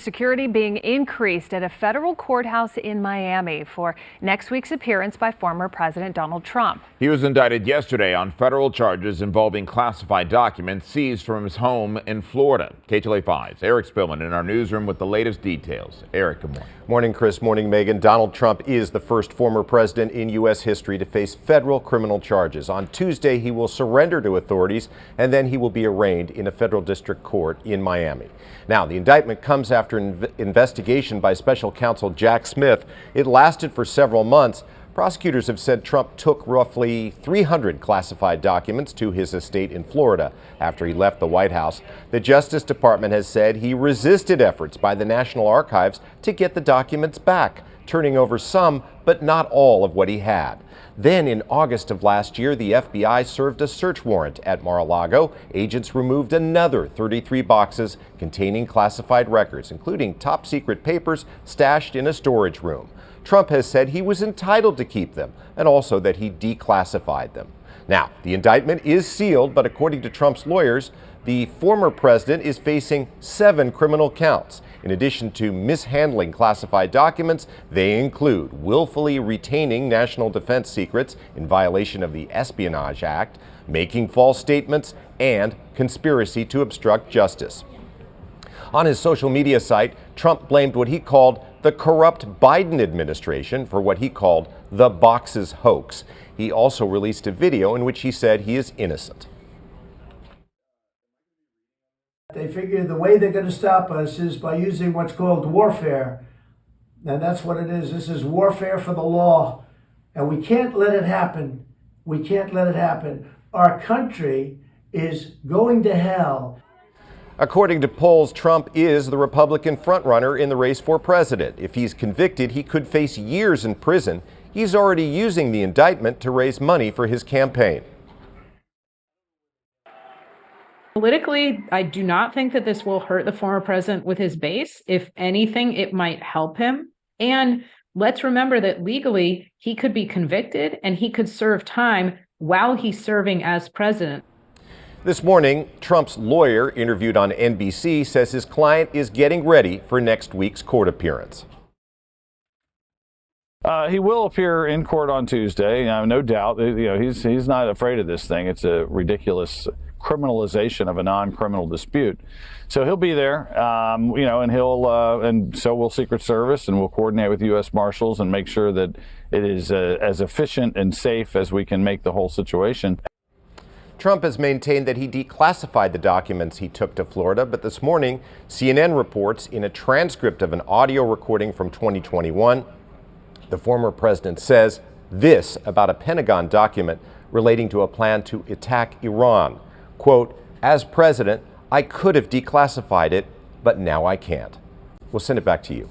security being increased at a federal courthouse in Miami for next week's appearance by former President Donald Trump. He was indicted yesterday on federal charges involving classified documents seized from his home in Florida. KTLA 5's Eric Spillman in our newsroom with the latest details. Eric, good morning. Morning, Chris. Morning, Megan. Donald Trump is the first former president in U.S. history to face federal criminal charges. On Tuesday, he will surrender to authorities, and then he will be arraigned in a federal district court in Miami. Now, the indictment comes after an investigation by special counsel Jack Smith. It lasted for several months. Prosecutors have said Trump took roughly 300 classified documents to his estate in Florida after he left the White House. The Justice Department has said he resisted efforts by the National Archives to get the documents back, turning over some, but not all of what he had. Then in August of last year, the FBI served a search warrant at Mar-a-Lago. Agents removed another 33 boxes containing classified records, including top secret papers stashed in a storage room. Trump has said he was entitled to keep them and also that he declassified them. Now, the indictment is sealed, but according to Trump's lawyers, the former president is facing 7 criminal counts. In addition to mishandling classified documents, they include willfully retaining national defense secrets in violation of the Espionage Act, making false statements, and conspiracy to obstruct justice. On his social media site, Trump blamed what he called the corrupt Biden administration for what he called the boxes hoax. He also released a video in which he said he is innocent. They figure the way they're going to stop us is by using what's called warfare. And that's what it is. This is warfare for the law. And we can't let it happen. We can't let it happen. Our country is going to hell. According to polls, Trump is the Republican frontrunner in the race for president. If he's convicted, he could face years in prison. He's already using the indictment to raise money for his campaign. Politically, I do not think that this will hurt the former president with his base. If anything, it might help him. And let's remember that legally, he could be convicted and he could serve time while he's serving as president. This morning, Trump's lawyer, interviewed on NBC, says his client is getting ready for next week's court appearance. He will appear in court on Tuesday, no doubt. He's not afraid of this thing. It's a ridiculous criminalization of a non-criminal dispute. So he'll be there, and and so will Secret Service, and we'll coordinate with U.S. Marshals and make sure that it is as efficient and safe as we can make the whole situation. Trump has maintained that he declassified the documents he took to Florida, but this morning, CNN reports in a transcript of an audio recording from 2021, the former president says this about a Pentagon document relating to a plan to attack Iran. Quote, "As president, I could have declassified it, but now I can't." We'll send it back to you.